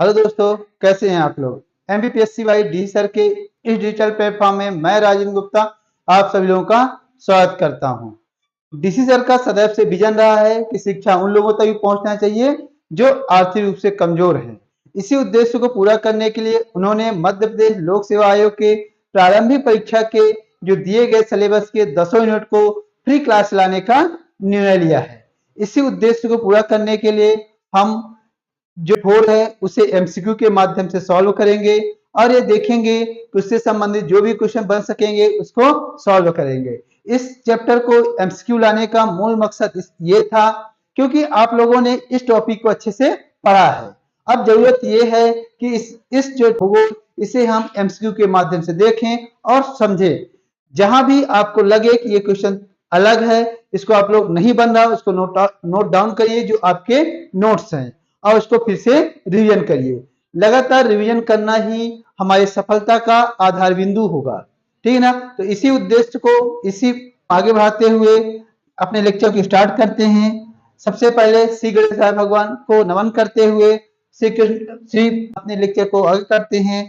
Hello दोस्तों, कैसे हैं आप लोग। एमपीपीएससी वाई डी सर के इस डिजिटल प्लेटफॉर्म में मैं राजेंद्र गुप्ता आप सभी लोगों का स्वागत करता हूं। डीसी सर का सदैव से विजन रहा है कि शिक्षा उन लोगों तक भी पहुंचना चाहिए जो आर्थिक रूप से कमजोर हैं। इसी उद्देश्य को पूरा करने के लिए उन्होंने मध्य प्रदेश लोक सेवा आयोग के प्रारंभिक परीक्षा के जो दिए गए सिलेबस के 10 यूनिट को फ्री क्लास लाने का निर्णय लिया है। इसी उद्देश्य को पूरा करने के लिए हम जो बोर्ड है उसे एमसीक्यू के माध्यम से सॉल्व करेंगे और ये देखेंगे कि उससे संबंधित जो भी क्वेश्चन बन सकेंगे उसको सॉल्व करेंगे। इस चैप्टर को एमसीक्यू लाने का मूल मकसद ये था क्योंकि आप लोगों ने इस टॉपिक को अच्छे से पढ़ा है। अब जरूरत ये है कि इस जो भूगोल इसे हम एमसीक्यू के माध्यम से देखें और समझें। जहां भी आपको लगे कि ये क्वेश्चन अलग है, इसको आप लोग नहीं बन रहा, उसको नोट डाउन करिए जो आपके नोट्स हैं और उसको फिर से रिवीजन करिए। लगातार रिवीजन करना ही हमारी सफलता का आधार बिंदु होगा, ठीक है ना। तो इसी उद्देश्य को इसी आगे बढ़ाते हुए अपने लेक्चर को स्टार्ट करते हैं। सबसे पहले श्री गणेश भगवान को नमन करते हुए श्री अपने लेक्चर को आगे करते हैं।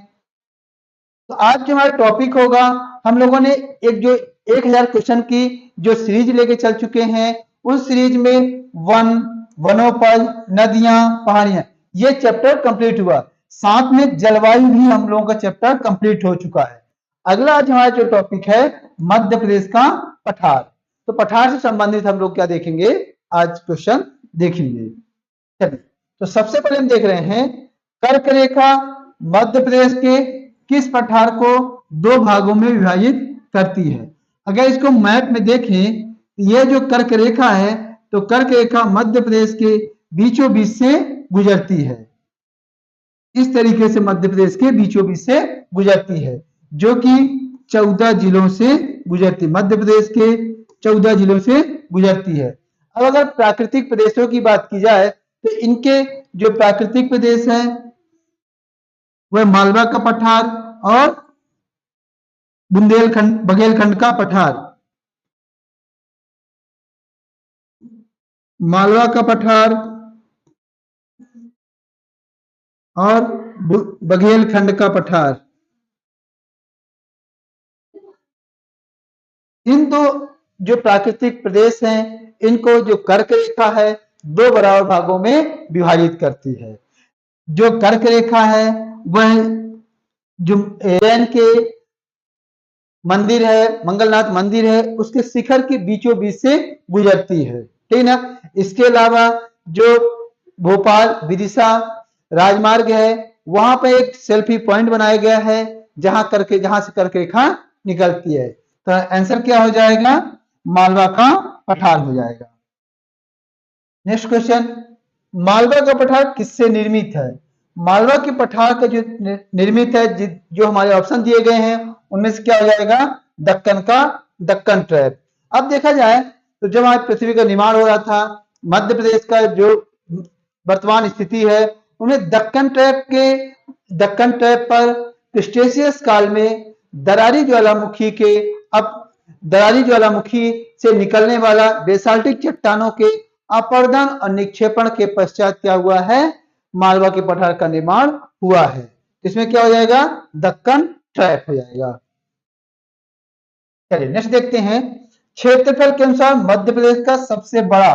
तो आज जो हमारा टॉपिक होगा, हम लोगों ने एक जो 1000 क्वेश्चन की जो सीरीज लेके चल चुके हैं, उस सीरीज में वन, वनोपज, नदियां, पहाड़ियां, ये चैप्टर कंप्लीट हुआ। साथ में जलवायु भी हम लोगों का चैप्टर कंप्लीट हो चुका है। अगला आज हमारा जो टॉपिक है मध्य प्रदेश का पठार। तो पठार से संबंधित हम लोग क्या देखेंगे, आज क्वेश्चन देखेंगे। चलिए, तो सबसे पहले हम देख रहे हैं कर्क रेखा मध्य प्रदेश के किस पठार को 2 भागों में विभाजित करती है। अगर इसको मैप में देखें, यह जो कर्क रेखा है तो कर्क रेखा मध्य प्रदेश के बीचों बीच से गुजरती है। इस तरीके से मध्य प्रदेश के बीचों बीच से गुजरती है, जो कि 14 जिलों से गुजरती, मध्य प्रदेश के 14 जिलों से गुजरती है। अब अगर प्राकृतिक प्रदेशों की बात की जाए तो इनके जो प्राकृतिक प्रदेश हैं वह मालवा का पठार और बुंदेलखंड बघेलखंड का पठार। मालवा का पठार और बघेलखंड का पठार, इन दो जो प्राकृतिक प्रदेश हैं इनको जो कर्क रेखा है 2 बराबर भागों में विभाजित करती है। जो कर्क रेखा है वह जो उज्जैन के मंदिर है, मंगलनाथ मंदिर है, उसके शिखर के बीचों बीच से गुजरती है, ठीक ना। इसके अलावा जो भोपाल विदिशा राजमार्ग है वहां पर एक सेल्फी पॉइंट बनाया गया है जहां से कर्क रेखा निकलती है। तो आंसर क्या हो जाएगा, मालवा का पठार हो जाएगा। नेक्स्ट क्वेश्चन, मालवा का पठार किससे निर्मित है। मालवा के पठार का जो निर्मित है, जो हमारे ऑप्शन दिए गए हैं उनमें से क्या हो जाएगा, दक्कन का दक्कन ट्रैप। अब देखा जाए तो जब हमारी पृथ्वी का निर्माण हो रहा था, मध्य प्रदेश का जो वर्तमान स्थिति है उन्हें दक्कन ट्रैप पर क्रिस्टेशियस काल में दरारी ज्वालामुखी से निकलने वाला बेसाल्टिक चट्टानों के अपरदन और निक्षेपण के पश्चात क्या हुआ है, मालवा के पठार का निर्माण हुआ है। इसमें क्या हो जाएगा, दक्कन ट्रैप हो जाएगा। चलिए नेक्स्ट देखते हैं, क्षेत्रफल के अनुसार मध्य प्रदेश का सबसे बड़ा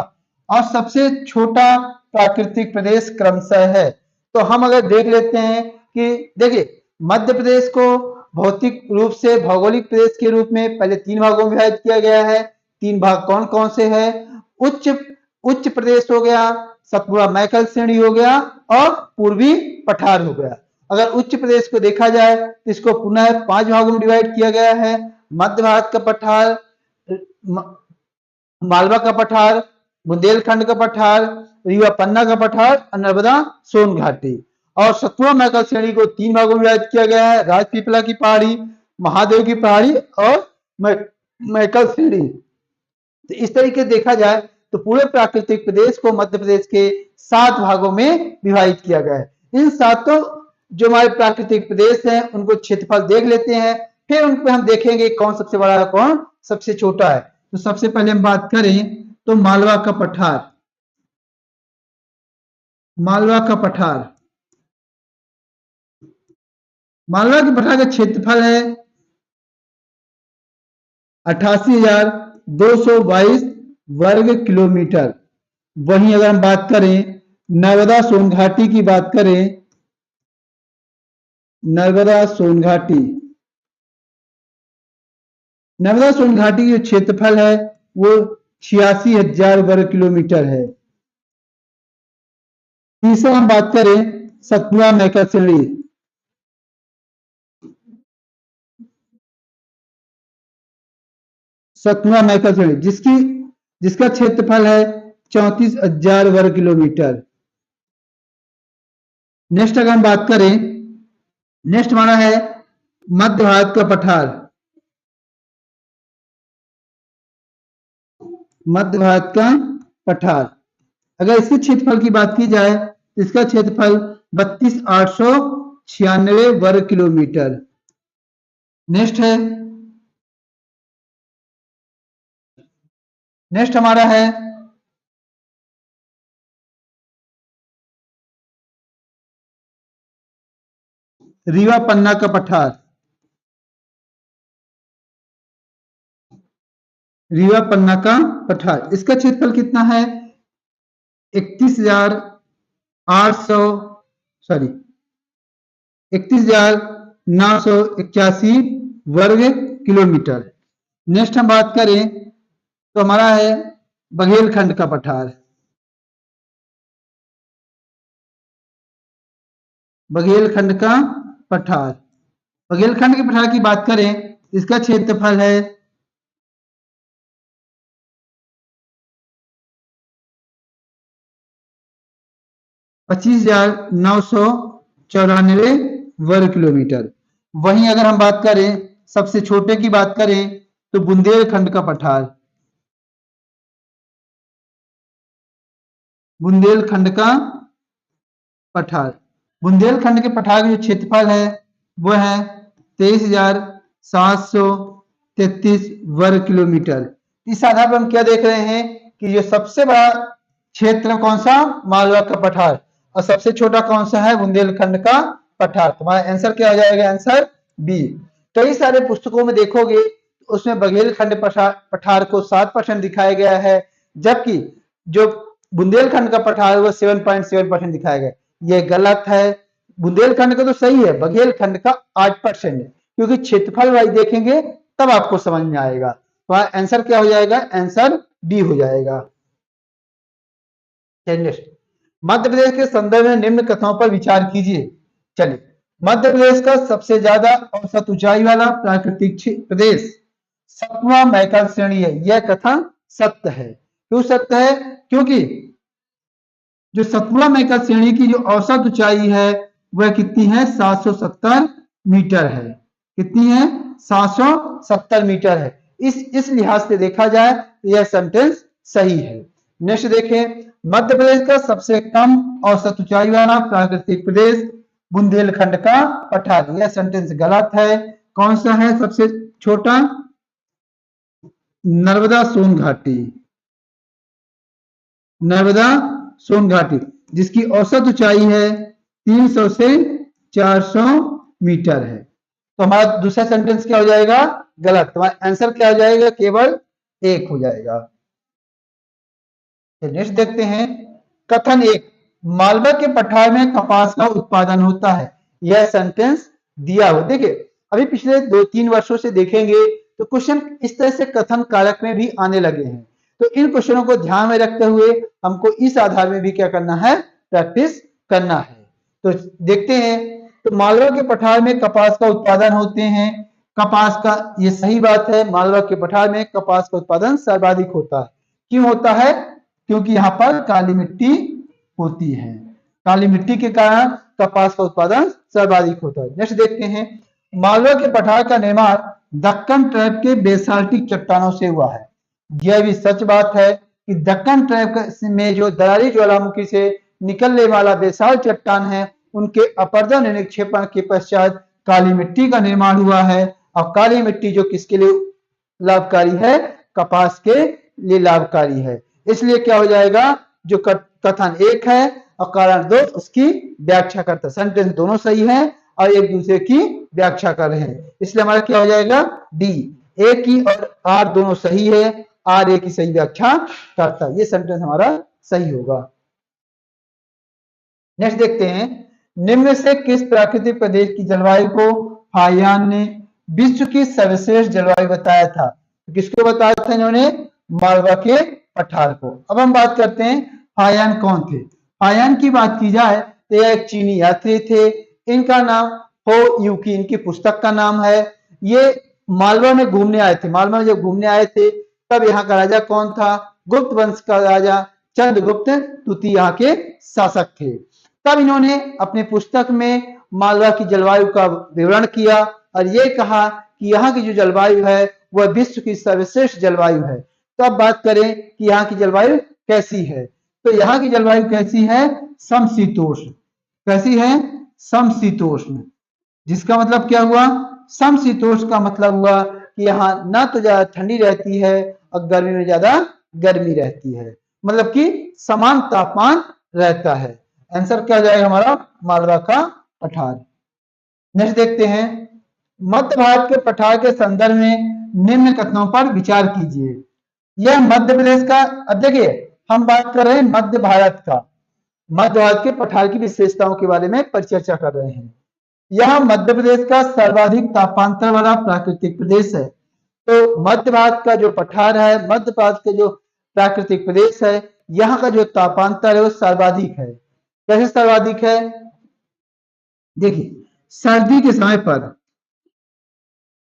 और सबसे छोटा प्राकृतिक प्रदेश क्रमशः है। तो हम अगर देख लेते हैं कि देखिए मध्य प्रदेश को भौतिक रूप से भौगोलिक प्रदेश के रूप में पहले 3 भागों में विभाजित किया गया है। 3 भाग कौन कौन से हैं, उच्च प्रदेश हो गया, सतपुड़ा मैकल श्रेणी हो गया और पूर्वी पठार हो गया। अगर उच्च प्रदेश को देखा जाए तो इसको पुनः 5 भागों में डिवाइड किया गया है। मध्य भारत का पठार, मालवा का पठार, बुंदेलखंड का पठार, रीवा पन्ना का पठार और नर्मदा सोन घाटी। और सतपुड़ा मैकल श्रेणी को 3 भागों में विभाजित किया गया है, राजपीपला की पहाड़ी, महादेव की पहाड़ी और मैकल श्रेणी। तो इस तरीके देखा जाए तो पूरे प्राकृतिक प्रदेश को मध्य प्रदेश के 7 भागों में विभाजित किया गया है। इन 7 जो हमारे प्राकृतिक प्रदेश हैं उनको क्षेत्रफल देख लेते हैं, फिर उन पे हम देखेंगे कौन सबसे बड़ा है कौन सबसे छोटा है। तो सबसे पहले हम बात करें तो मालवा का पठार। मालवा के पठार का क्षेत्रफल है 88,222 वर्ग किलोमीटर। वहीं अगर हम बात करें नर्मदा सोन घाटी की बात करें, नर्मदा सोन घाटी, नर्मदा सोन घाटी की जो क्षेत्रफल है वो 86,000 वर्ग किलोमीटर है। तीसरा हम बात करें सतपुड़ा मैकल श्रेणी, सतपुड़ा मैकल श्रेणी जिसका क्षेत्रफल है 34,000 वर्ग किलोमीटर। नेक्स्ट अगर हम बात करें, नेक्स्ट हमारा है मध्य भारत का पठार, मध्य भारत का पठार। अगर इसके क्षेत्रफल की बात की जाए तो इसका क्षेत्रफल 32,896 वर्ग किलोमीटर। नेक्स्ट है, नेक्स्ट हमारा है रीवा पन्ना का पठार, रीवा पन्ना का पठार। इसका क्षेत्रफल कितना है 31,981 वर्ग किलोमीटर। नेक्स्ट हम बात करें तो हमारा है बघेलखंड का पठार, बघेलखंड का पठार। बघेलखंड के पठार की बात करें इसका क्षेत्रफल है 25,994 वर्ग किलोमीटर। वहीं अगर हम बात करें सबसे छोटे की बात करें तो बुंदेलखंड का पठार, बुंदेलखंड का पठार। बुंदेलखंड के पठार का जो क्षेत्रफल है वो है 23,733 वर्ग किलोमीटर। इस आधार पर हम क्या देख रहे हैं कि जो सबसे बड़ा क्षेत्र कौन सा, मालवा का पठार, और सबसे छोटा कौन सा है, बुंदेलखंड का पठार। तुम्हारा आंसर क्या हो जाएगा, आंसर बी। कई सारे पुस्तकों में देखोगे उसमें बघेलखंड पठार को 7% दिखाया गया है, जबकि जो बुंदेलखंड का पठार है वो 7.7% दिखाया गया। ये गलत है। बुंदेलखंड का तो सही है, बघेलखंड का 8% है, क्योंकि क्षेत्रफल वाइज देखेंगे तब आपको समझ में आएगा। तो आंसर क्या हो जाएगा, आंसर बी हो जाएगा। मध्य प्रदेश के संदर्भ में निम्न कथनों पर विचार कीजिए। चलिए, मध्य प्रदेश का सबसे ज्यादा औसत ऊंचाई वाला प्राकृतिक प्रदेश सतपुड़ा मैकल श्रेणी है। यह कथन सत्य है। क्यों सत्य है, क्योंकि जो सतपुड़ा मैकल श्रेणी की जो औसत ऊंचाई है वह कितनी है, 770 मीटर है। कितनी है, 770 मीटर है। इस लिहाज से देखा जाए तो यह सेंटेंस सही है। नेक्स्ट देखें, मध्य प्रदेश का सबसे कम औसत ऊंचाई वाला प्राकृतिक प्रदेश बुंदेलखंड का पठार। यह सेंटेंस गलत है। कौन सा है सबसे छोटा, नर्मदा सोन घाटी, नर्मदा सोन घाटी जिसकी औसत ऊंचाई है 300 से 400 मीटर है। तो हमारा दूसरा सेंटेंस क्या हो जाएगा, गलत। हमारा आंसर क्या हो जाएगा, केवल 1 हो जाएगा। नेक्स्ट देखते हैं, कथन 1, मालवा के पठार में कपास का उत्पादन होता है। यह सेंटेंस दिया हो। देखिए, अभी पिछले 2-3 वर्षों से देखेंगे तो क्वेश्चन इस तरह से कथन कारक में भी आने लगे हैं। तो इन क्वेश्चनों को ध्यान में रखते हुए हमको इस आधार में भी क्या करना है, प्रैक्टिस करना है। तो देखते हैं, तो मालवा के पठार में कपास का उत्पादन होते हैं। कपास का, ये सही बात है, मालवा के पठार में कपास का उत्पादन सर्वाधिक होता है। क्यों होता है, क्योंकि यहाँ पर काली मिट्टी होती है। काली मिट्टी के कारण कपास का उत्पादन सर्वाधिक होता है। नेक्स्ट देखते हैं, मालवा के पठार का निर्माण दक्कन ट्रैप के बेसाल्टिक चट्टानों से हुआ है। यह भी सच बात है कि दक्कन ट्रैप में जो दरारी ज्वालामुखी से निकलने वाला बेसाल्ट चट्टान है, उनके अपरदन निक्षेपण के पश्चात काली मिट्टी का निर्माण हुआ है। और काली मिट्टी जो किसके लिए लाभकारी है, कपास के लिए लाभकारी है। इसलिए क्या हो जाएगा, जो कथन 1 है और कारण 2 उसकी व्याख्या करता है। सेंटेंस दोनों सही है और एक दूसरे की व्याख्या कर रहे हैं, इसलिए हमारा क्या हो जाएगा डी। ए की और आर दोनों सही है, आर ए की सही व्याख्या करता है, ये सेंटेंस हमारा सही होगा। नेक्स्ट देखते हैं, निम्न से किस प्राकृतिक प्रदेश की जलवायु को हायान ने विश्व की सर्वश्रेष्ठ जलवायु बताया था? तो किसको बताया था इन्होंने? मालवा के पठार को। अब हम बात करते हैं हायान कौन थे। हायान की बात की जाए तो यह एक चीनी यात्री थे, इनका नाम हो यूकी इनकी पुस्तक का नाम है। ये मालवा में घूमने आए थे, मालवा में जब घूमने आए थे तब यहाँ का राजा कौन था? गुप्त वंश का राजा चंद्रगुप्त द्वितीय यहाँ के शासक थे। तब इन्होंने अपनी पुस्तक में मालवा की जलवायु का विवरण किया और ये कहा कि यहाँ की जो जलवायु है वह विश्व की सर्वश्रेष्ठ जलवायु है। तो अब बात करें कि यहाँ की जलवायु कैसी है, तो यहाँ की जलवायु कैसी है? समशीतोष्ण। कैसी है? समशीतोष्ण। जिसका मतलब क्या हुआ? समशीतोष्ण का मतलब हुआ कि यहाँ ना तो ज्यादा ठंडी रहती है और गर्मी में ज्यादा गर्मी रहती है, मतलब कि समान तापमान रहता है। आंसर क्या जाएगा हमारा? मालवा का पठार। नेक्स्ट देखते हैं, मध्य भारत के पठार के संदर्भ में निम्न कथनों पर विचार कीजिए। यह मध्य प्रदेश का, अब देखिए हम बात कर रहे हैं मध्य भारत का, मध्य भारत के पठार की विशेषताओं के बारे में परिचर्चा कर रहे हैं। यह मध्य प्रदेश का सर्वाधिक तापांतर वाला प्राकृतिक प्रदेश है। तो मध्य भारत का जो पठार है, मध्य भारत का जो प्राकृतिक प्रदेश है, यहाँ का जो तापांतर है वो सर्वाधिक है। कैसे सर्वाधिक है? देखिए सर्दी के समय पर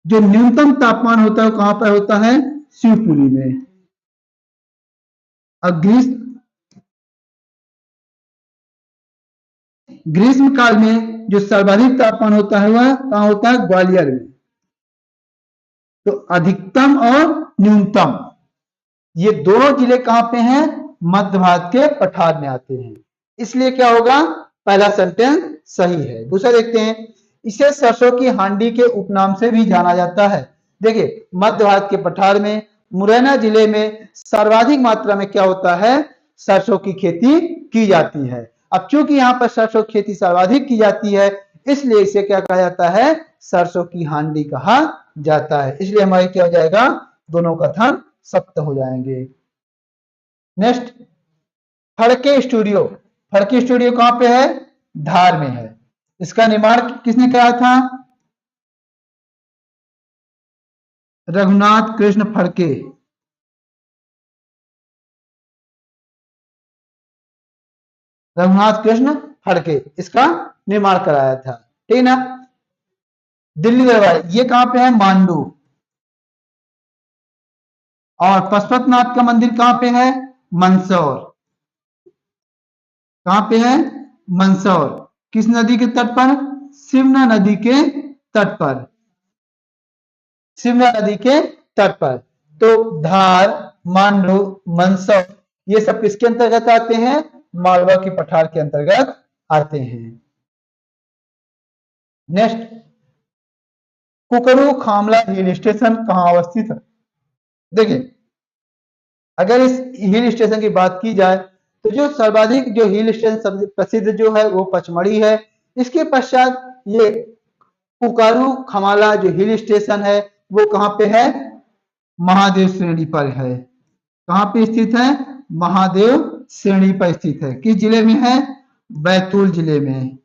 जो न्यूनतम तापमान होता है वो कहां पर होता है? शिवपुरी में। और ग्रीष्म काल में जो सर्वाधिक तापमान होता है वह कहां होता है? ग्वालियर में। तो अधिकतम और न्यूनतम ये दोनों जिले कहां पे हैं? मध्य भारत के पठार में आते हैं, इसलिए क्या होगा? पहला सेंटेंस सही है। दूसरा देखते हैं, इसे सरसों की हांडी के उपनाम से भी जाना जाता है। देखिए मध्य भारत के पठार में मुरैना जिले में सर्वाधिक मात्रा में क्या होता है? सरसों की खेती की जाती है। अब चूंकि यहाँ पर सरसों की खेती सर्वाधिक की जाती है, इसलिए इसे क्या कहा जाता है? सरसों की हांडी कहा जाता है। इसलिए हमारे क्या हो जाएगा? दोनों कथन सत्य हो जाएंगे। Next, Phadke studio. Phadke studio कहां पे है? धार में है। इसका निर्माण किसने कराया था? रघुनाथ कृष्ण फड़के। रघुनाथ कृष्ण फड़के इसका निर्माण कराया था, ठीक ना। दिल्ली दरबार ये कहां पे है? मांडू। और पशुपतिनाथ का मंदिर कहां पे है? मंदसौर। कहां पे है? मंदसौर। किस नदी के तट पर? सिमना नदी के तट पर। सिमना नदी के तट पर। तो धार, मांडू, मंदसौर ये सब किसके अंतर्गत आते हैं? मालवा की पठार के अंतर्गत आते हैं। नेक्स्ट, कुकरू खामला हिल स्टेशन कहां अवस्थित है? देखिए अगर इस हिल स्टेशन की बात की जाए तो जो सर्वाधिक जो हिल स्टेशन सबसे प्रसिद्ध जो है वो पचमढ़ी है। इसके पश्चात ये कुकारू खमाला जो हिल स्टेशन है वो कहां पे है? महादेव श्रेणी पर है। कहां पे स्थित है? महादेव श्रेणी पर स्थित है। किस जिले में है? बैतूल जिले में।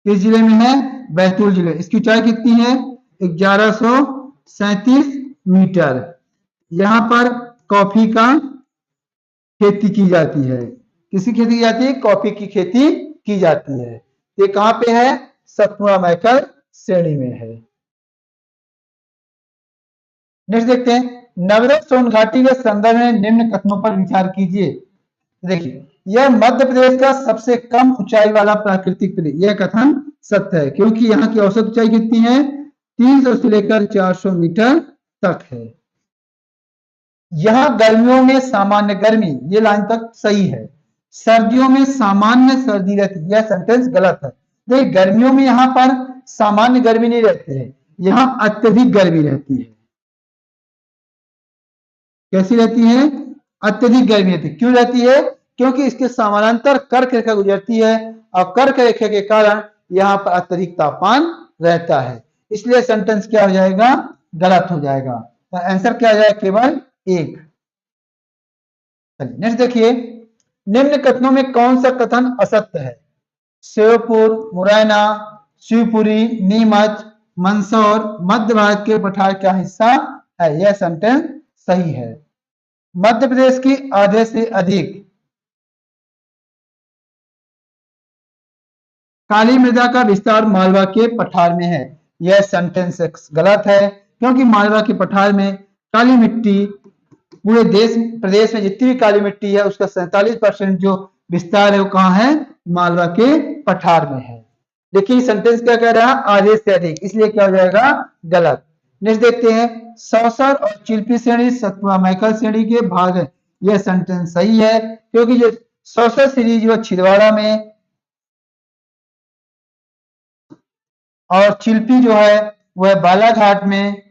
किस जिले में है? बैतूल जिले। इसकी ऊंचाई कितनी है? 1137 मीटर। यहां पर कॉफी का खेती की जाती है। किसकी खेती की जाती है? कॉफी की खेती की जाती है। ये कहां पे है? सतपुड़ा मैकल श्रेणी में है। नेक्स्ट देखते हैं, नवरत्न सोन घाटी के संदर्भ में निम्न कथनों पर विचार कीजिए। देखिए यह मध्य प्रदेश का सबसे कम ऊंचाई वाला प्राकृतिक प्रदेश, यह कथन सत्य है क्योंकि यहाँ की औसत ऊंचाई कितनी है? 300 से लेकर 400 मीटर तक है। यहाँ गर्मियों में सामान्य गर्मी, ये लाइन तक सही है। सर्दियों में सामान्य सर्दी रहती है, यह सेंटेंस गलत है। देखिए गर्मियों में यहाँ पर सामान्य गर्मी नहीं रहती है, यहाँ अत्यधिक गर्मी रहती है। कैसी रहती है? अत्यधिक गर्मी रहती है। क्यों रहती है? क्योंकि इसके समानांतर कर्क रेखा गुजरती है और कर्क रेखा के कारण यहाँ पर अत्यधिक तापमान रहता है, इसलिए सेंटेंस क्या हो जाएगा, गलत हो जाएगा। तो आंसर क्या आ जाएगा, केवल एक। चलिए नेक्स्ट देखिए, निम्न कथनों में कौन सा कथन असत्य है? श्योपुर, मुरैना, शिवपुरी, नीमच, मंदसौर मध्य भारत के पठार का हिस्सा है। यह सेंटेंस सही है। मध्य प्रदेश की आधे से अधिक काली मृदा का विस्तार मालवा के पठार में है। यह सेंटेंस गलत है, क्योंकि मालवा के पठार में काली मिट्टी, पूरे देश प्रदेश में जितनी भी काली मिट्टी है उसका 47% जो विस्तार है वो कहाँ है, मालवा के पठार में है। देखिए सेंटेंस क्या कह रहा है, आधे से अधिक, इसलिए क्या हो जाएगा, गलत। नेक्स्ट देखते हैं, सौसर और चिल्पी श्रेणी सतपुड़ा मैकल श्रेणी के भाग है। यह सेंटेंस सही है, क्योंकि जो सौसर श्रेणी जो छिंदवाड़ा में और चिल्पी जो है वह बालाघाट में,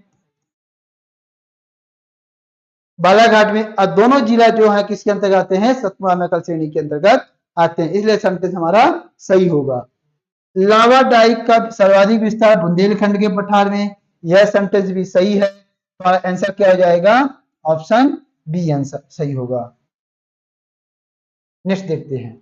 और दोनों जिला जो है किसके अंतर्गत आते हैं, सतपुड़ा मैकल श्रेणी के अंतर्गत आते हैं, इसलिए सेंटेंस हमारा सही होगा। लावा डाइक का सर्वाधिक विस्तार बुंदेलखंड के पठार में, यह सेंटेंस भी सही है। तो आंसर क्या हो जाएगा, ऑप्शन बी आंसर सही होगा। नेक्स्ट देखते हैं,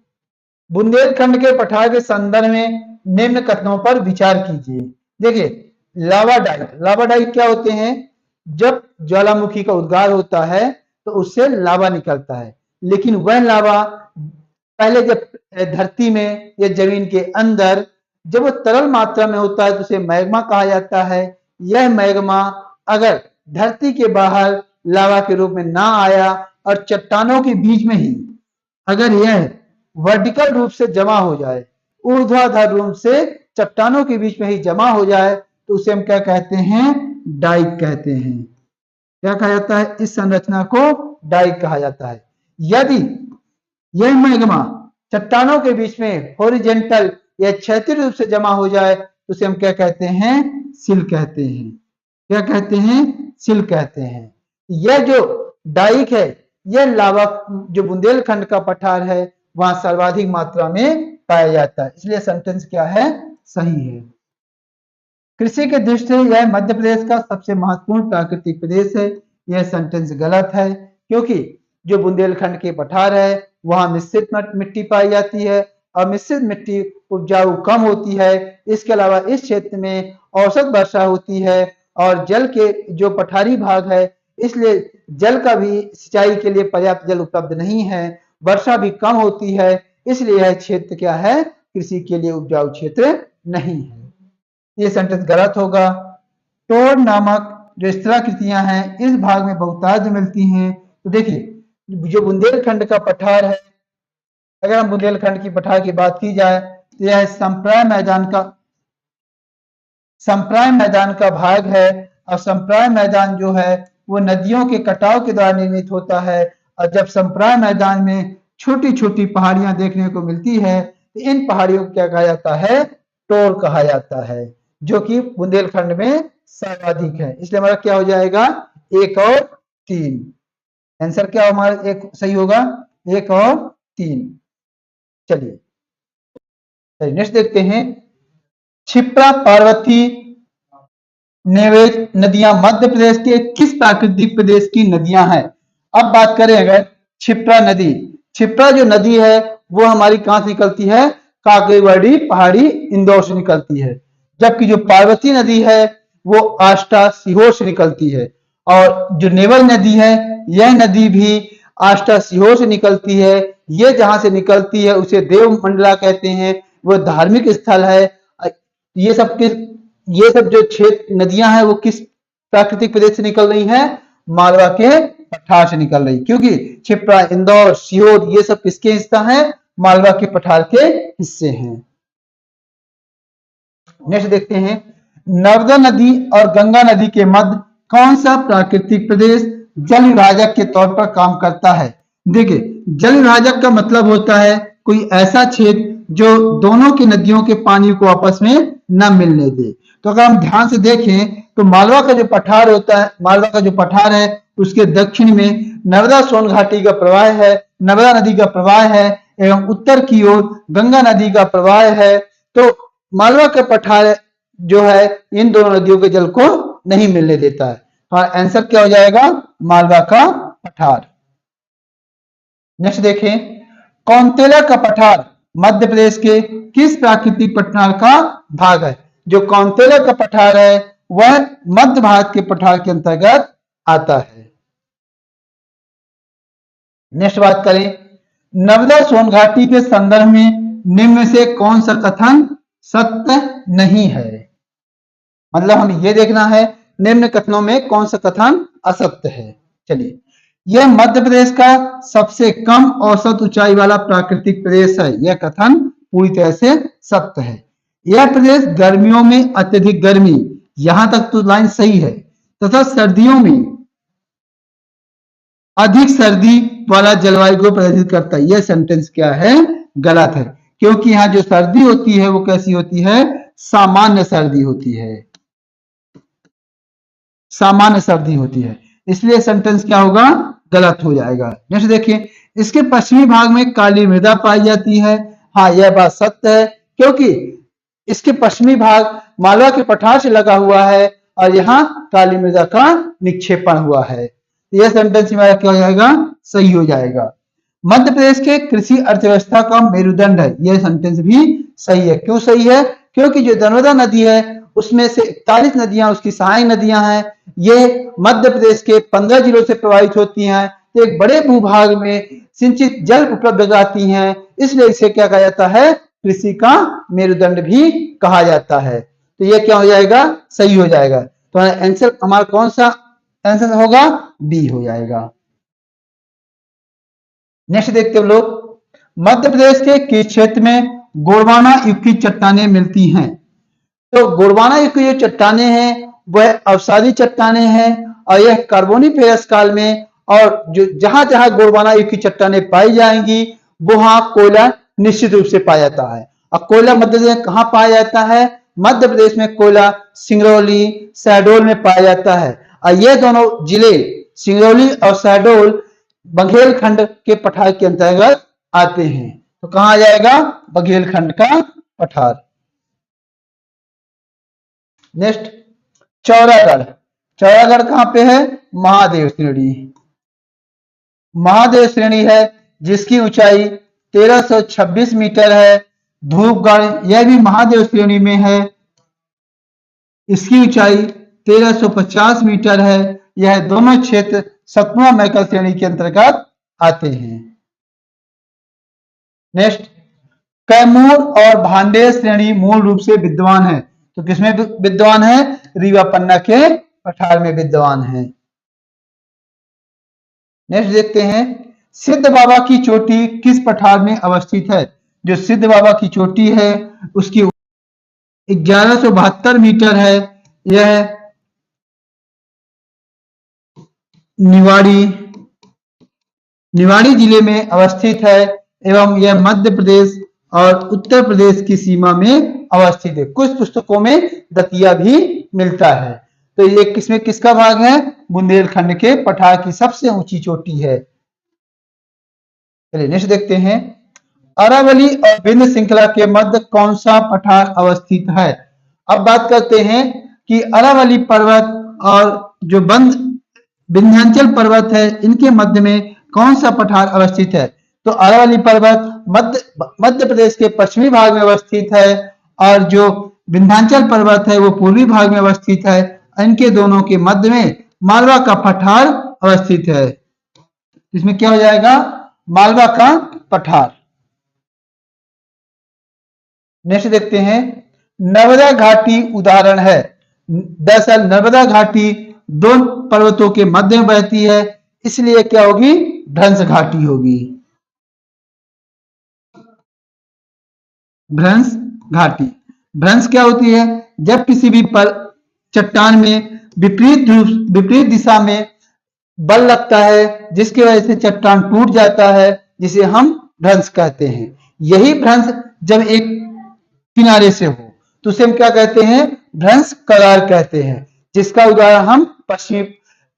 बुंदेलखंड के पठार के संदर्भ में निम्न कथनों पर विचार कीजिए। देखिए लावा डाइक क्या होते हैं, जब ज्वालामुखी का उद्गार होता है तो उससे लावा निकलता है, लेकिन वह लावा पहले जब धरती में या जमीन के अंदर जब वो तरल मात्रा में होता है तो उसे मैग्मा कहा जाता है। यह मैग्मा अगर धरती के बाहर लावा के रूप में ना आया और चट्टानों के बीच में ही अगर यह वर्टिकल रूप से जमा हो जाए, ऊर्ध्वाधर रूप से चट्टानों के बीच में ही जमा हो जाए, तो उसे हम क्या कहते हैं, डाइक कहते हैं। क्या कहा जाता है, इस संरचना को डाइक कहा जाता है। यदि यह मैग्मा चट्टानों के बीच में हॉरिजॉन्टल या क्षैतिज रूप से जमा हो जाए तो उसे हम क्या कहते हैं, सिल कहते हैं। क्या कहते हैं, सिल कहते हैं। यह जो डाइक है, यह लावा जो बुंदेलखंड का पठार है वहां सर्वाधिक मात्रा में पाया जाता है, इसलिए सेंटेंस क्या है, सही है। कृषि के दृष्टि से यह मध्य प्रदेश का सबसे महत्वपूर्ण प्राकृतिक प्रदेश है। यह सेंटेंस गलत है, क्योंकि जो बुंदेलखंड के पठार है वहां मिश्रित मिट्टी पाई जाती है और मिश्रित मिट्टी उपजाऊ कम होती है। इसके अलावा इस क्षेत्र में औसत वर्षा होती है और जल के जो पठारी भाग है इसलिए जल का भी सिंचाई के लिए पर्याप्त जल उपलब्ध नहीं है, वर्षा भी कम होती है, इसलिए यह क्षेत्र क्या है, कृषि के लिए उपजाऊ क्षेत्र नहीं है। ये सेंटेंस गलत होगा। टोर नामक जो स्थलाकृतियां हैं इस भाग में बहुतायत मिलती हैं। तो देखिए जो बुंदेलखंड का पठार है, अगर हम बुंदेलखंड की पठार की बात की जाए तो यह संप्राय मैदान का भाग है, और संप्राय मैदान जो है वो नदियों के कटाव के द्वारा निर्मित होता है। और जब संप्राय मैदान में छोटी छोटी पहाड़ियां देखने को मिलती है तो इन पहाड़ियों को क्या कहा जाता है, टोर कहा जाता है, जो कि बुंदेलखंड में सर्वाधिक है। इसलिए हमारा क्या हो जाएगा, 1 और 3। आंसर क्या हमारा एक सही होगा, 1 और 3। चलिए नेक्स्ट देखते हैं, क्षिप्रा, पार्वती, नेवेज नदियां मध्य प्रदेश के किस प्राकृतिक प्रदेश की नदियां हैं? अब बात करें अगर क्षिप्रा नदी, क्षिप्रा जो नदी है वो हमारी कहां से निकलती है, काकड़ीवाड़ी पहाड़ी इंदौर से निकलती है, जबकि जो पार्वती नदी है वो आष्टा सीहोर से निकलती है। और जो नेवल नदी है यह नदी भी आष्टा सीहोर से निकलती है। ये जहां से निकलती है उसे देव मंडला कहते हैं, वो धार्मिक स्थल है। ये सब जो क्षेत्र नदियां हैं वो किस प्राकृतिक प्रदेश से निकल रही हैं, मालवा के पठार से निकल रही, क्योंकि क्षिप्रा, इंदौर, सीहोर ये सब किसके हिस्सा हैं, मालवा के पठार के हिस्से हैं। नेक्स्ट देखते हैं, नर्मदा नदी और गंगा नदी के मध्य कौन सा प्राकृतिक प्रदेश जल विभाजक के तौर पर काम करता है? देखिए जल विभाजक का मतलब होता है कोई ऐसा क्षेत्र जो दोनों की नदियों के पानी को आपस में न मिलने दे। तो अगर हम ध्यान से देखें तो मालवा का जो पठार होता है, मालवा का जो पठार है उसके दक्षिण में नर्मदा सोन घाटी का प्रवाह है, नर्मदा नदी का प्रवाह है, एवं उत्तर की ओर गंगा नदी का प्रवाह है। तो मालवा का पठार जो है इन दोनों नदियों के जल को नहीं मिलने देता है। हाँ, आंसर क्या हो जाएगा? मालवा का पठार। नेक्स्ट देखें, कौंतेला का पठार मध्य प्रदेश के किस प्राकृतिक पठार का भाग है? जो कौंतेला का पठार है वह मध्य भारत के पठार के अंतर्गत आता है। नेक्स्ट बात करें, नर्मदा सोन घाटी के संदर्भ में निम्न में से कौन सा कथन सत्य नहीं है? मतलब हमें यह देखना है निम्न कथनों में कौन सा कथन असत्य है। चलिए, यह मध्य प्रदेश का सबसे कम औसत ऊंचाई वाला प्राकृतिक प्रदेश है, यह कथन पूरी तरह से सत्य है। यह प्रदेश गर्मियों में अत्यधिक गर्मी, यहां तक तो लाइन सही है, तथा सर्दियों में अधिक सर्दी वाला जलवायु को प्रदर्शित करता है। यह सेंटेंस क्या है? गलत है, क्योंकि यहाँ जो सर्दी होती है वो कैसी होती है? सामान्य सर्दी होती है, सामान्य सर्दी होती है, इसलिए सेंटेंस क्या होगा? गलत हो जाएगा। नेक्स्ट देखिए, इसके पश्चिमी भाग में काली मृदा पाई जाती है। हाँ, यह बात सत्य है, क्योंकि इसके पश्चिमी भाग मालवा के पठार से लगा हुआ है और यहाँ काली मृदा का निक्षेपण हुआ है। यह सेंटेंस हमारा क्या हो जाएगा? सही हो जाएगा। मध्य प्रदेश के कृषि अर्थव्यवस्था का मेरुदंड है, यह सेंटेंस भी सही है। क्यों सही है? क्योंकि जो नर्मदा नदी है उसमें से 41 नदियां उसकी सहायक नदियां हैं, ये मध्य प्रदेश के 15 जिलों से प्रवाहित होती हैं, तो एक बड़े भूभाग में सिंचित जल उपलब्ध कराती हैं, इसलिए इसे क्या कहा जाता है? कृषि का मेरुदंड भी कहा जाता है। तो ये क्या हो जाएगा? सही हो जाएगा। तो आंसर हमारा कौन सा आंसर होगा? बी हो जाएगा। नेक्स्ट देखते हैं लोग, मध्य प्रदेश के किस क्षेत्र में गोंडवाना युग की चट्टानें मिलती हैं? तो गोंडवाना युग की जो चट्टानें हैं वह अवसादी चट्टानें हैं, और यह कार्बोनिफेरस काल में, और जो जहां जहां गोंडवाना युग की चट्टानें पाई जाएंगी वहां कोयला निश्चित रूप से पाया जाता है। और कोयला मध्य प्रदेश में कहां पाया जाता है? मध्य प्रदेश में कोयला सिंगरौली, शहडोल में पाया जाता है, और ये दोनों जिले सिंगरौली और शहडोल बघेलखंड के पठार के अंतर्गत आते हैं। तो कहां आ जाएगा? बघेलखंड का पठार। नेक्स्ट, चौरागढ़। चौरागढ़ कहां पे है? महादेव श्रेणी। महादेव श्रेणी है जिसकी ऊंचाई 1326 मीटर है। धूपगढ़ यह भी महादेव श्रेणी में है, इसकी ऊंचाई 1350 मीटर है। यह दोनों क्षेत्र सतपुड़ा मैकल श्रेणी के अंतर्गत आते हैं। नेक्स्ट, कैमूर और भांडेर श्रेणी मूल रूप से विद्यमान है, तो किसमें विद्यमान है? रीवा पन्ना के पठार में विद्यमान है। नेक्स्ट देखते हैं, सिद्ध बाबा की चोटी किस पठार में अवस्थित है? जो सिद्ध बाबा की चोटी है उसकी 1172 मीटर है। यह निवाड़ी जिले में अवस्थित है, एवं यह मध्य प्रदेश और उत्तर प्रदेश की सीमा में अवस्थित है। कुछ पुस्तकों में दतिया भी मिलता है। तो ये किसमें किसका भाग है? बुंदेलखंड के पठार की सबसे ऊंची चोटी है। चलिए नेक्स्ट देखते हैं, अरावली और विंध्य श्रृंखला के मध्य कौन सा पठार अवस्थित है? अब बात करते हैं कि अरावली पर्वत और जो विंध्याचल पर्वत है इनके मध्य में कौन सा पठार अवस्थित है? तो अरावली पर्वत मध्य प्रदेश के पश्चिमी भाग में अवस्थित है, और जो विंध्याचल पर्वत है वो पूर्वी भाग में अवस्थित है। इनके दोनों के मध्य में मालवा का पठार अवस्थित है। इसमें क्या हो जाएगा? मालवा का पठार। नेक्स्ट देखते हैं, नर्मदा घाटी उदाहरण है। दरअसल नर्मदा घाटी दो पर्वतों के मध्य में बहती है, इसलिए क्या होगी? भ्रंश घाटी होगी। भ्रंश घाटी। भ्रंश क्या होती है? जब किसी भी चट्टान में विपरीत दिशा में बल लगता है जिसकी वजह से चट्टान टूट जाता है, जिसे हम भ्रंश कहते हैं। यही भ्रंश जब एक किनारे से हो तो उसे हम क्या कहते हैं? भ्रंश करार कहते हैं, जिसका उदाहरण हम पश्चिमी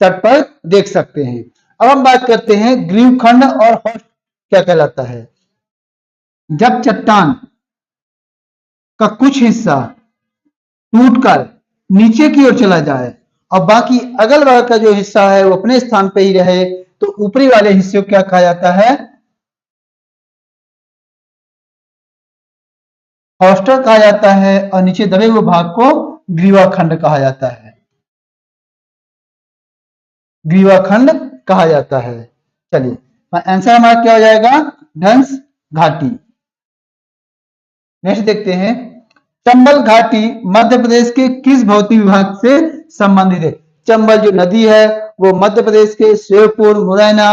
तट पर देख सकते हैं। अब हम बात करते हैं ग्रीवखंड और होस्ट क्या कहलाता है। जब चट्टान का कुछ हिस्सा टूटकर नीचे की ओर चला जाए और बाकी अगल बगल का जो हिस्सा है वो अपने स्थान पे ही रहे, तो ऊपरी वाले हिस्से को क्या कहा जाता है? हॉस्टल कहा जाता है और नीचे दबे हुए भाग को ग्रीवा खंड कहा जाता है। ग्रीवा खंड कहा जाता है। चलिए आंसर हमारा क्या हो जाएगा? धंस घाटी। नेक्स्ट देखते हैं, चंबल घाटी मध्य प्रदेश के किस भौतिक विभाग से संबंधित है? चंबल जो नदी है वो मध्य प्रदेश के श्योपुर, मुरैना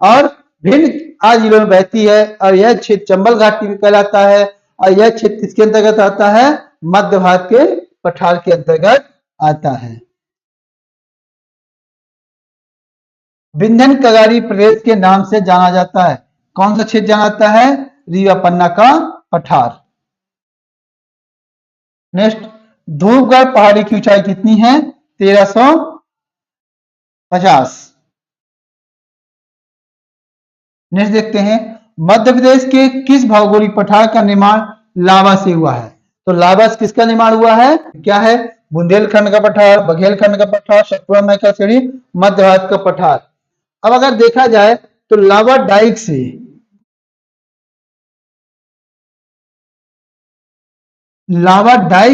और भिंड आदि जिलों में बहती है और यह क्षेत्र चंबल घाटी में कहलाता है। और यह क्षेत्र किसके अंतर्गत आता है? मध्य भारत के पठार के अंतर्गत आता है। विंध्यन कगारी प्रदेश के नाम से जाना जाता है। कौन सा क्षेत्र जाना जाता है? रीवा पन्ना का पठार। नेक्स्ट, धूपगढ़ पहाड़ी की ऊंचाई कितनी है? 1350। नेक्स्ट देखते हैं, मध्य प्रदेश के किस भौगोलिक पठार का निर्माण लावा से हुआ है? तो लावा से किसका निर्माण हुआ है? क्या है? बुंदेलखंड का पठार, बघेलखंड का पठार, सतपुड़ा मैकल श्रेणी, मध्य भारत का पठार। अब अगर देखा जाए तो लावा डाइक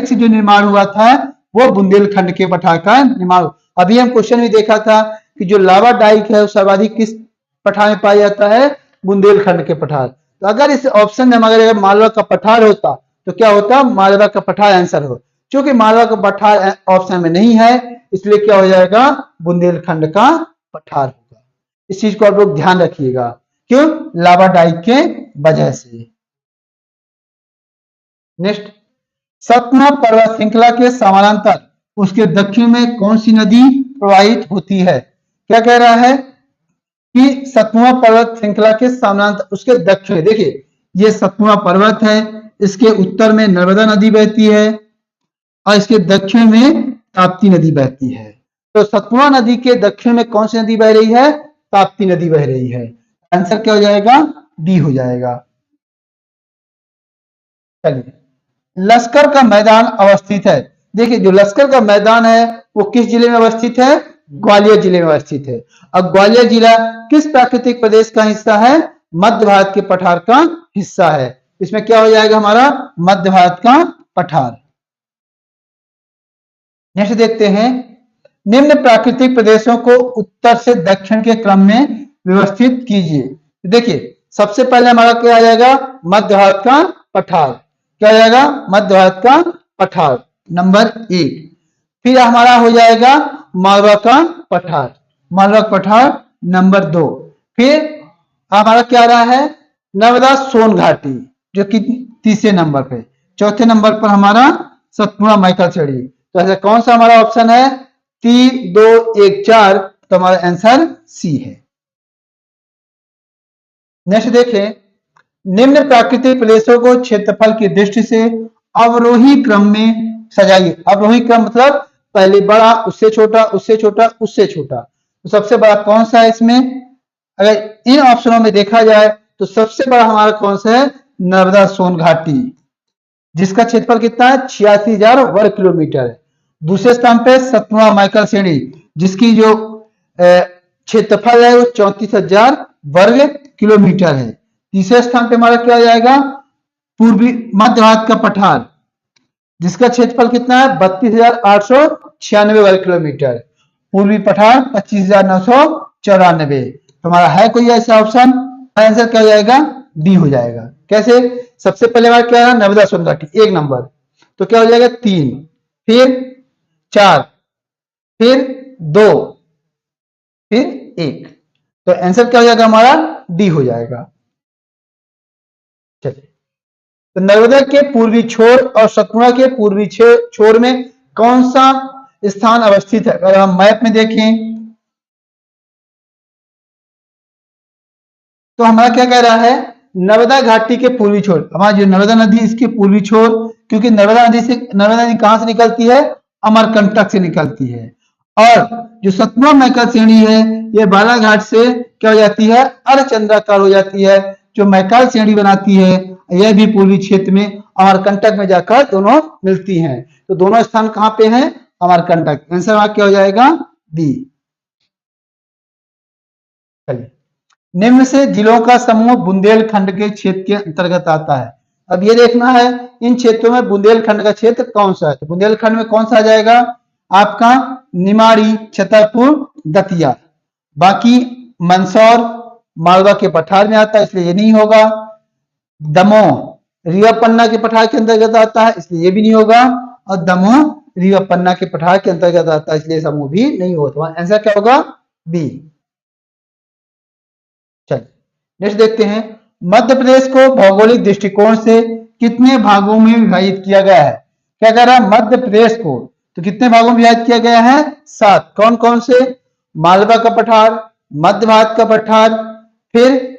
से जो निर्माण हुआ था वो बुंदेलखंड के पठार का निर्माण। अभी हम क्वेश्चन में देखा था कि जो लावा डाइक है वो सर्वाधिक किस पठार में पाया जाता है? बुंदेलखंड के पठार। तो अगर इस ऑप्शन में अगर मालवा का पठार होता तो क्या होता? मालवा का पठार आंसर हो। क्योंकि मालवा का पठार ऑप्शन में नहीं है इसलिए क्या हो जाएगा? बुंदेलखंड का पठार होगा। इस चीज को आप लोग ध्यान रखिएगा। क्यों? लावा डाइक के वजह से। नेक्स्ट, सतपुड़ा पर्वत श्रृंखला के समानांतर उसके दक्षिण में कौन सी नदी प्रवाहित होती है? क्या कह रहा है कि सतपुड़ा पर्वत श्रृंखला के समानांतर उसके दक्षिण, देखिए ये सतपुड़ा पर्वत है, इसके उत्तर में नर्मदा नदी बहती है और इसके दक्षिण में ताप्ती नदी बहती है। तो सतपुड़ा नदी के दक्षिण में कौन सी नदी बह रही है? ताप्ती नदी बह रही है। आंसर क्या हो जाएगा? डी हो जाएगा। चलिए, लश्कर का मैदान अवस्थित है। देखिए जो लश्कर का मैदान है वो किस जिले में अवस्थित है? ग्वालियर जिले में अवस्थित है। अब ग्वालियर जिला किस प्राकृतिक प्रदेश का हिस्सा है? मध्य भारत के पठार का हिस्सा है। इसमें क्या हो जाएगा हमारा? मध्य भारत का पठार। नेक्स्ट देखते हैं, निम्न प्राकृतिक प्रदेशों को उत्तर से दक्षिण के क्रम में व्यवस्थित कीजिए। देखिए सबसे पहले हमारा क्या आ जाएगा? मध्य भारत का पठार। क्या हो जाएगा? मध्य भारत का पठार नंबर 1। फिर हमारा हो जाएगा मालवा का पठार, मालवा का पठार नंबर 2। फिर हमारा क्या आ रहा है? नर्मदा सोन घाटी जो कि तीसरे नंबर पे। चौथे नंबर पर हमारा सतपुड़ा मैकल श्रेणी। तो ऐसा कौन सा हमारा ऑप्शन है? 3, 2, 1, 4। तो हमारा आंसर सी है। नेक्स्ट देखें, निम्न प्राकृतिक प्रदेशों को क्षेत्रफल की दृष्टि से अवरोही क्रम में सजाइए। अवरोही क्रम मतलब पहले बड़ा, उससे छोटा, उससे छोटा, उससे छोटा। तो सबसे बड़ा कौन सा है इसमें? अगर इन ऑप्शनों में देखा जाए तो सबसे बड़ा हमारा कौन सा है? नर्मदा सोन घाटी, जिसका क्षेत्रफल कितना है? 86,000 वर्ग किलोमीटर है। दूसरे स्थान पे सतपुड़ा मैकल श्रेणी जिसकी जो क्षेत्रफल है वो 34,000 वर्ग किलोमीटर है। तीसरे स्थान पे हमारा क्या आ जाएगा? पूर्वी मध्य भारत का पठार जिसका क्षेत्रफल कितना है? 32,896 वर्ग किलोमीटर। पूर्वी पठार 25,994। तो हमारा है कोई ऐसा ऑप्शन? आंसर क्या हो जाएगा? डी हो जाएगा। कैसे? सबसे पहले हमारा क्या है? नर्मदा सोन घाटी 1 नंबर। तो क्या हो जाएगा? 3, फिर 4, फिर 2, फिर 1। तो आंसर क्या हो जाएगा हमारा? डी हो जाएगा। चलिए, तो नर्मदा के पूर्वी छोर और सतपुड़ा के पूर्वी छोर में कौन सा स्थान अवस्थित है? अगर हम मैप में देखें तो हमारा क्या कह रहा है? नर्मदा घाटी के पूर्वी छोर, हमारी जो नर्मदा नदी इसके पूर्वी छोर, क्योंकि नर्मदा नदी कहां से निकलती है? अमरकंटक से निकलती है। और जो सतपुड़ा मैकल श्रेणी है ये बालाघाट से क्या हो जाती है? अर्धचंद्राकार हो जाती है, जो मैकाल श्रेणी बनाती है, यह भी पूर्वी क्षेत्र में अमरकंटक में जाकर दोनों मिलती हैं। तो दोनों स्थान कहां पे हैं? अमरकंटक। आंसर वहां क्या हो जाएगा? बी। चलिए, निम्न से जिलों का समूह बुंदेलखंड के क्षेत्र के अंतर्गत आता है। अब ये देखना है इन क्षेत्रों में बुंदेलखंड का क्षेत्र कौन सा है। तो बुंदेलखंड में कौन सा आ जाएगा? आपका निमाड़ी, छतरपुर, दतिया। बाकी मंदसौर मालवा के पठार में आता है, इसलिए ये नहीं होगा। दमोह रीवा पन्ना के पठार के अंतर्गत आता है, इसलिए ये भी नहीं होगा। और दमोह रीवा पन्ना के पठार के अंतर्गत आता है, इसलिए समूह भी नहीं होता। आंसर क्या होगा? बी। चलिए नेक्स्ट देखते हैं, मध्य प्रदेश को भौगोलिक दृष्टिकोण से कितने भागों में विभाजित किया गया है? क्या कह रहा है? मध्य प्रदेश को तो कितने भागों में विभाजित किया गया है? 7। कौन कौन से? मालवा का पठार, मध्य भारत का पठार, फिर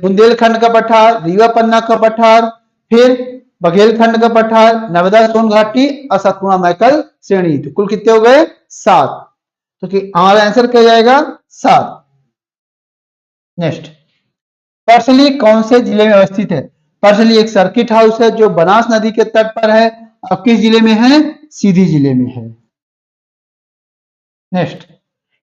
बुंदेलखंड का पठार, रीवा पन्ना का पठार, फिर बघेलखंड का पठार, नर्मदा सोन घाटी और सतपुड़ा मैकल श्रेणी। तो कुल कितने हो गए? 7। तो हमारा आंसर क्या जाएगा? 7। नेक्स्ट, परसली कौन से जिले में अवस्थित है? परसली एक सर्किट हाउस है जो बनास नदी के तट पर है और किस जिले में है? सीधी जिले में है। नेक्स्ट,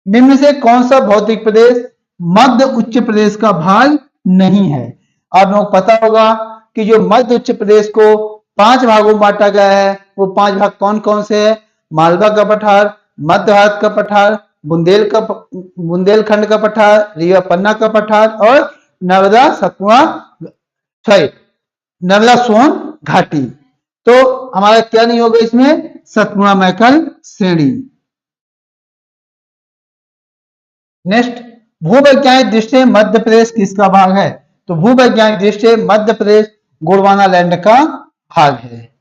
निम्न से कौन सा भौतिक प्रदेश मध्य उच्च प्रदेश का भाग नहीं है? आप लोगों को पता होगा कि जो मध्य उच्च प्रदेश को 5 भागों में बांटा गया है, वो 5 भाग कौन कौन से है? मालवा का पठार, मध्य भारत का पठार, बुंदेलखंड का पठार, रीवा पन्ना का पठार और नर्मदा सोन घाटी। तो हमारा क्या नहीं होगा इसमें? सतपुड़ा मैकल श्रेणी। नेक्स्ट, भूवैज्ञानिक दृष्टि से मध्य प्रदेश किसका भाग है? तो भूवैज्ञानिक दृष्टि से मध्य प्रदेश गोंडवाना लैंड का भाग है।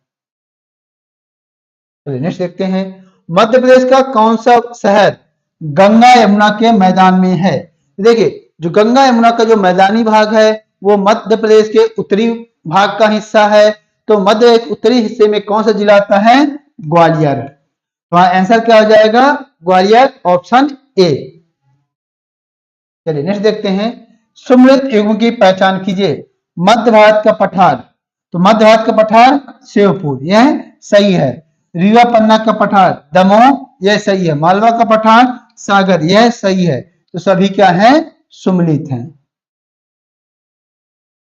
नेक्स्ट देखते हैं, मध्य प्रदेश का कौन सा शहर गंगा यमुना के मैदान में है? देखिए, जो गंगा यमुना का जो मैदानी भाग है वो मध्य प्रदेश के उत्तरी भाग का हिस्सा है। तो मध्य के उत्तरी हिस्से में कौन सा जिला आता है? ग्वालियर। तो आंसर क्या हो जाएगा? Gwalior, option A. चलिए नेक्स्ट देखते हैं, सुमृत युग की पहचान कीजिए। मध्य भारत का पठार, तो मध्य भारत का पठार शिवपुर, यह सही है। रीवा पन्ना का पठार दमोह, यह सही है। मालवा का पठार सागर, यह सही है। तो सभी क्या है? सुमलित हैं।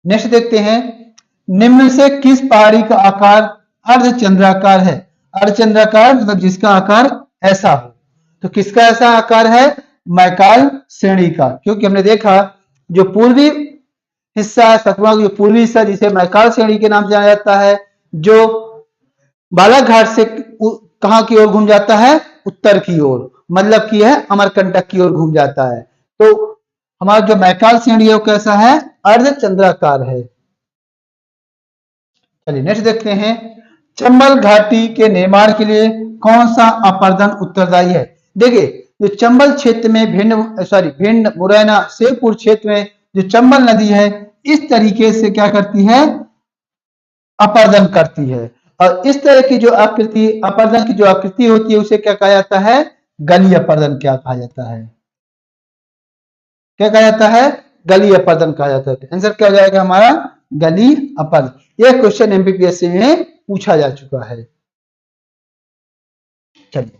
नेक्स्ट देखते हैं, निम्न से किस पहाड़ी का आकार अर्धचंद्राकार है? अर्धचंद्राकार मतलब जिसका आकार ऐसा हो। तो किसका ऐसा आकार है? मैकाल श्रेणी का, क्योंकि हमने देखा जो पूर्वी हिस्सा है सतपुड़ा का, जो पूर्वी हिस्सा जिसे मैकाल श्रेणी के नाम से जाना जाता है, जो बालाघाट से कहां की ओर घूम जाता है? उत्तर की ओर, मतलब की है अमरकंटक की ओर घूम जाता है। तो हमारा जो मैकाल श्रेणी है वो कैसा है? अर्धचंद्राकार है। चलिए नेक्स्ट देखते हैं, चंबल घाटी के निर्माण के लिए कौन सा अपर्दन उत्तरदायी है? देखिए, जो चंबल क्षेत्र में भिंड मुरैना शिवपुर क्षेत्र में जो चंबल नदी है इस तरीके से क्या करती है? अपर्दन करती है। और इस तरह की जो आकृति, अपर्दन की जो आकृति होती है उसे क्या कहा जाता है? गली अपर्दन क्या कहा जाता है? क्या कहा जाता है? गली अपर्दन कहा जाता है। आंसर क्या हो जाएगा हमारा? गली अपर्दन। यह क्वेश्चन एमपीपीएससी में पूछा जा चुका है। चलिए,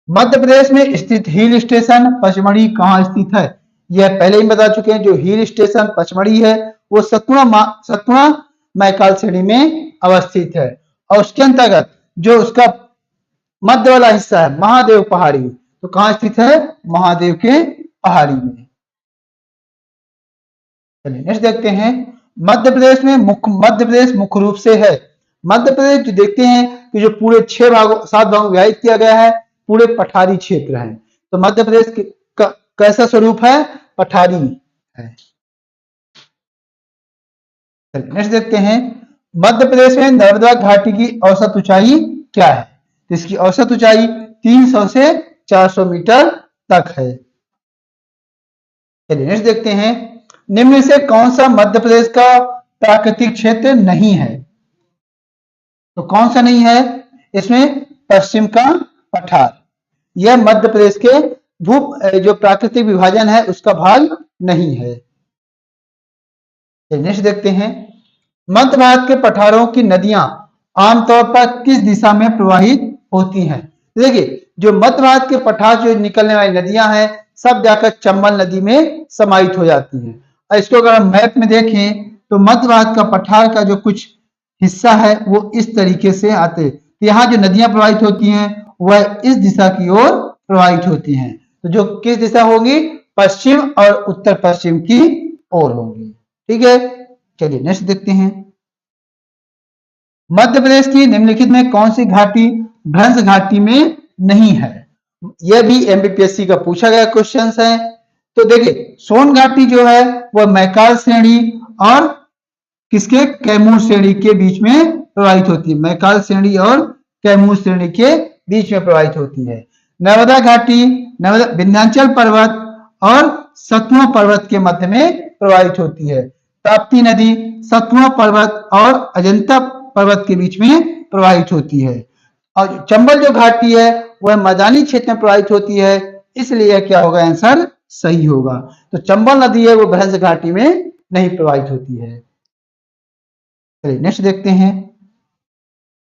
मध्य प्रदेश में स्थित हिल स्टेशन पचमढ़ी कहाँ स्थित है? यह पहले ही बता चुके हैं। जो हिल स्टेशन पचमढ़ी है वो सतपुड़ा मैकाल श्रेणी में अवस्थित है और उसके अंतर्गत जो उसका मध्य वाला हिस्सा है महादेव पहाड़ी, तो कहां स्थित है? महादेव के पहाड़ी में। चलिए नेक्स्ट देखते हैं, मध्य प्रदेश मुख्य रूप से है। मध्य प्रदेश जो देखते हैं कि जो पूरे 7 भागों में विभाजित किया गया है, पूरे पठारी क्षेत्र हैं। तो मध्य प्रदेश का कैसा स्वरूप है? पठारी है। नेक्स्ट देखते हैं, मध्य प्रदेश में नर्मदा घाटी की औसत ऊंचाई क्या है? तो इसकी औसत ऊंचाई 300 से 400 मीटर तक है। चलिए नेक्स्ट देखते हैं, निम्न से कौन सा मध्य प्रदेश का प्राकृतिक क्षेत्र नहीं है? तो कौन सा नहीं है इसमें? पश्चिम का पठार, यह मध्य प्रदेश के जो प्राकृतिक विभाजन है उसका भाग नहीं है। नेक्स्ट देखते हैं, मध्य भारत के पठारों की नदियां आमतौर पर किस दिशा में प्रवाहित होती हैं? देखिए, जो मध्य भारत के पठार जो निकलने वाली नदियां हैं, सब जाकर चंबल नदी में समाहित हो जाती हैं। और इसको अगर हम मैप में देखें तो मध्य भारत का पठार का जो कुछ हिस्सा है वो इस तरीके से आते हैं। तो यहाँ जो नदियां प्रवाहित होती हैं वह इस दिशा की ओर प्रवाहित होती हैं। तो जो किस दिशा होगी? पश्चिम और उत्तर पश्चिम की ओर होंगी। ठीक है, चलिए नेक्स्ट देखते हैं, मध्य प्रदेश की निम्नलिखित में कौन सी घाटी भ्रंश घाटी में नहीं है? यह भी एमपीपीएससी का पूछा गया क्वेश्चन है। तो देखिए, सोन घाटी जो है वह मैकाल श्रेणी और किसके? कैमूर श्रेणी के बीच में प्रवाहित होती है। मैकाल श्रेणी और कैमूर श्रेणी के बीच में प्रवाहित होती है। नर्मदा घाटी नर्मदा विंध्याचल पर्वत और सतपुड़ा पर्वत के मध्य में प्रवाहित होती है। ताप्ती नदी सतपुड़ा पर्वत और अजंता पर्वत के बीच में प्रवाहित होती है। और चंबल जो घाटी है वह मैदानी क्षेत्र में प्रवाहित होती है, इसलिए क्या होगा? आंसर सही होगा। तो चंबल नदी है वो भ्रंश घाटी में नहीं प्रवाहित होती है। चलिए नेक्स्ट देखते हैं,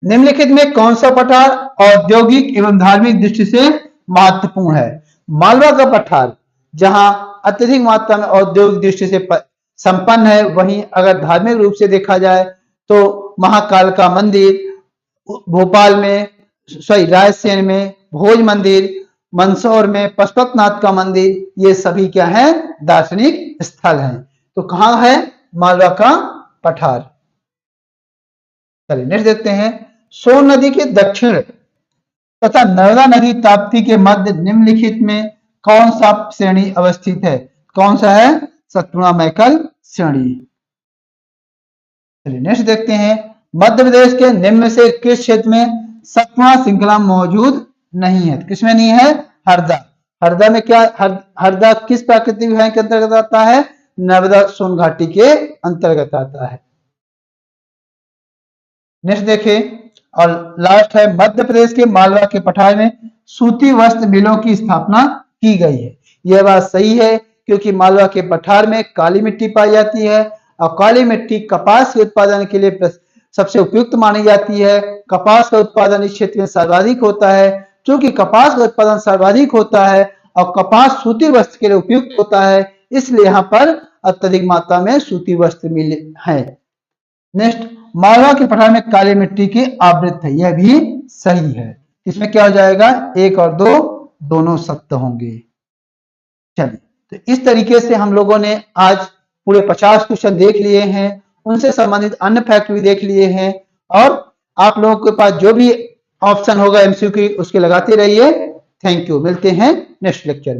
निम्नलिखित में कौन सा पठार औद्योगिक एवं धार्मिक दृष्टि से महत्वपूर्ण है? मालवा का पठार जहां अत्यधिक मात्रा में औद्योगिक दृष्टि से संपन्न है, वहीं अगर धार्मिक रूप से देखा जाए तो महाकाल का मंदिर भोपाल में, रायसेन में, भोज मंदिर, मंदसौर में पशुपतिनाथ का मंदिर, ये सभी क्या है? दार्शनिक स्थल हैं। तो कहां है? मालवा का पठार। चलिए नेक्स्ट देखते हैं, सोन नदी के दक्षिण तथा नर्मदा नदी ताप्ती के मध्य निम्नलिखित में कौन सा श्रेणी अवस्थित है? कौन सा है? सतपुड़ा मैकल श्रेणी। चलिए नेक्स्ट देखते हैं, मध्य प्रदेश के निम्न से किस क्षेत्र में सतपुड़ा श्रृंखला मौजूद नहीं है? किसमें नहीं है? हरदा। हरदा में क्या? हरदा किस प्राकृतिक विभाग के अंतर्गत आता है? नर्मदा सोन घाटी के अंतर्गत आता है। नेक्स्ट देखें, और लास्ट है, मध्य प्रदेश के मालवा के पठार में सूती वस्त्र मिलों की स्थापना की गई है। यह बात सही है, क्योंकि मालवा के पठार में काली मिट्टी पाई जाती है और काली मिट्टी कपास के उत्पादन के लिए सबसे उपयुक्त मानी जाती है। कपास का उत्पादन इस क्षेत्र में सर्वाधिक होता है। चूंकि कपास का उत्पादन सर्वाधिक होता है और कपास सूती वस्त्र के लिए उपयुक्त होता है, इसलिए यहाँ पर अत्यधिक मात्रा में सूती वस्त्र मिल है। नेक्स्ट, मालवा के पठार में काली मिट्टी की आवृत है, यह भी सही है। इसमें क्या हो जाएगा? 1 और 2 दोनों सत्य होंगे। चलिए, तो इस तरीके से हम लोगों ने आज पूरे 50 क्वेश्चन देख लिए हैं, उनसे संबंधित अन्य फैक्ट भी देख लिए हैं। और आप लोगों के पास जो भी ऑप्शन होगा एमसीक्यू उसके लगाते रहिए। थैंक यू, मिलते हैं नेक्स्ट लेक्चर में।